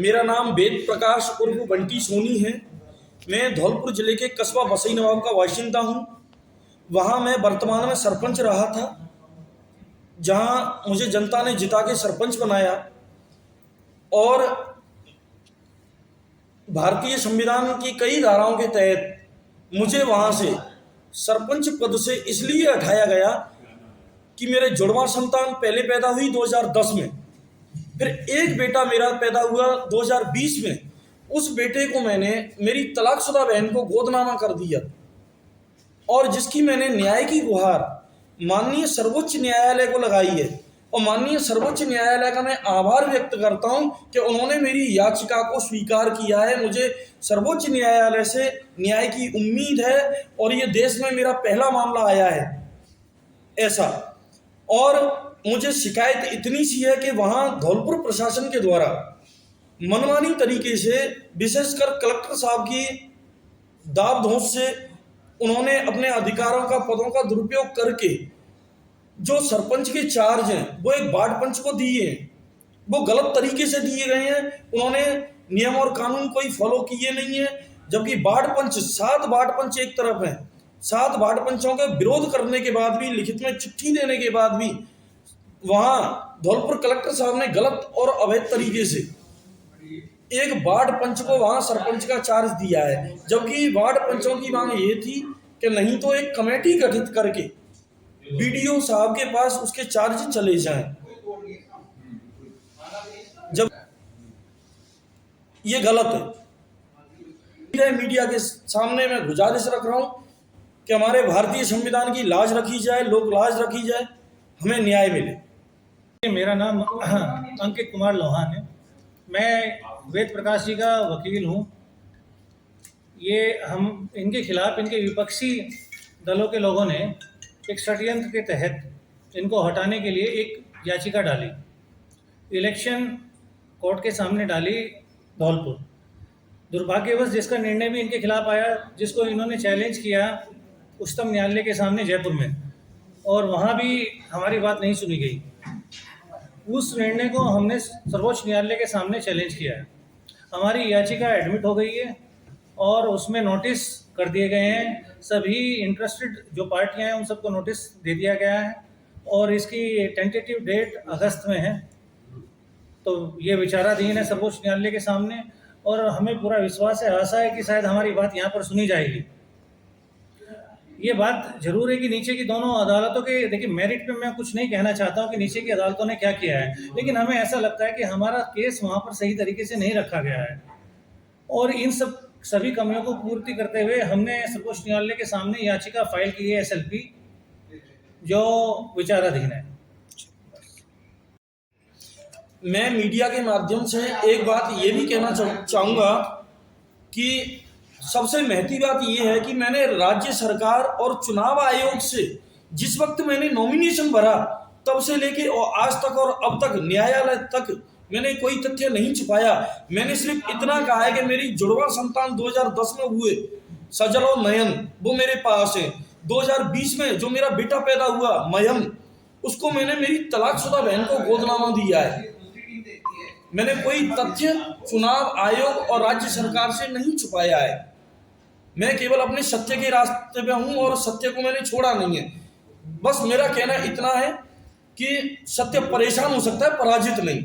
मेरा नाम वेद प्रकाश उर्फ बंटी सोनी है। मैं धौलपुर जिले के कस्बा बसई नवाब का बाशिंदा हूँ। वहाँ मैं वर्तमान में सरपंच रहा था, जहाँ मुझे जनता ने जिता के सरपंच बनाया और भारतीय संविधान की कई धाराओं के तहत मुझे वहाँ से सरपंच पद से इसलिए हटाया गया कि मेरे जुड़वा संतान पहले पैदा हुई 2010 में, फिर एक बेटा मेरा पैदा हुआ 2020 में। उस बेटे को मैंने मेरी तलाकशुदा बहन को गोदनामा कर दिया और जिसकी मैंने न्याय की गुहार माननीय सर्वोच्च न्यायालय को लगाई है। और माननीय सर्वोच्च न्यायालय का मैं आभार व्यक्त करता हूं कि उन्होंने मेरी याचिका को स्वीकार किया है। मुझे सर्वोच्च न्यायालय से न्याय की उम्मीद है और ये देश में मेरा पहला मामला आया है ऐसा। और मुझे शिकायत इतनी सी है कि वहाँ धौलपुर प्रशासन के द्वारा मनमानी तरीके से, विशेषकर कलेक्टर साहब की दाब धोंस से, उन्होंने अपने अधिकारों का, पदों का दुरुपयोग करके जो सरपंच के चार्ज हैं वो एक वार्ड पंच को दिए हैं। वो गलत तरीके से दिए गए हैं। उन्होंने नियम और कानून कोई फॉलो किए नहीं है, जबकि वार्ड पंच 7 वार्ड पंच एक तरफ हैं। 7 वार्ड पंचों के विरोध करने के बाद भी, लिखित में चिट्ठी देने के बाद भी वहाँ धौलपुर कलेक्टर साहब ने गलत और अवैध तरीके से एक वार्ड पंच को वहाँ सरपंच का चार्ज दिया है। जबकि वार्ड पंचों की मांग ये थी कि नहीं तो एक कमेटी गठित करके बीडीओ साहब के पास उसके चार्ज चले जाएं। जब ये गलत है, मीडिया के सामने मैं गुजारिश रख रहा हूं कि हमारे भारतीय संविधान की लाज रखी जाए, लोक लाज रखी जाए, हमें न्याय मिले। मेरा नाम अंकित कुमार लोहान है। मैं वेद प्रकाश जी का वकील हूँ। ये हम इनके खिलाफ, इनके विपक्षी दलों के लोगों ने एक षड्यंत्र के तहत इनको हटाने के लिए एक याचिका डाली, इलेक्शन कोर्ट के सामने डाली धौलपुर। दुर्भाग्यवश जिसका निर्णय भी इनके खिलाफ आया, जिसको इन्होंने चैलेंज किया उच्चतम न्यायालय के सामने जयपुर में, और वहाँ भी हमारी बात नहीं सुनी गई। उस निर्णय को हमने सर्वोच्च न्यायालय के सामने चैलेंज किया है। हमारी याचिका एडमिट हो गई है और उसमें नोटिस कर दिए गए हैं। सभी इंटरेस्टेड जो पार्टियां हैं उन सबको नोटिस दे दिया गया है और इसकी टेंटेटिव डेट अगस्त में है। तो ये विचाराधीन है सर्वोच्च न्यायालय के सामने और हमें पूरा विश्वास है, आशा है कि शायद हमारी बात यहाँ पर सुनी जाएगी। ये बात जरूर है कि नीचे की दोनों अदालतों के, देखिए मेरिट पे मैं कुछ नहीं कहना चाहता हूँ कि नीचे की अदालतों ने क्या किया है, लेकिन हमें ऐसा लगता है कि हमारा केस वहाँ पर सही तरीके से नहीं रखा गया है। और इन सभी कमियों को पूर्ति करते हुए हमने सर्वोच्च न्यायालय के सामने याचिका फाइल की है SLP, जो विचाराधीन है। मैं मीडिया के माध्यम से एक बात ये भी कहना चाहूँगा कि सबसे महत्वपूर्ण बात यह है कि मैंने राज्य सरकार और चुनाव आयोग से जिस वक्त मैंने नॉमिनेशन भरा तब से लेके और आज तक और अब तक न्यायालय तक मैंने कोई तथ्य नहीं छिपाया। मैंने सिर्फ इतना कहा है कि मेरी जुड़वा संतान 2010 में हुए सजल और नयन, वो मेरे पास है। 2020 में जो मेरा बेटा पैदा हुआ मयम, उसको मैंने मेरी तलाकशुदा बहन को गोदनामा दिया है। मैंने कोई तथ्य चुनाव आयोग और राज्य सरकार से नहीं छुपाया है। मैं केवल अपने सत्य के रास्ते पे हूं और सत्य को मैंने छोड़ा नहीं है। बस मेरा कहना इतना है कि सत्य परेशान हो सकता है, पराजित नहीं।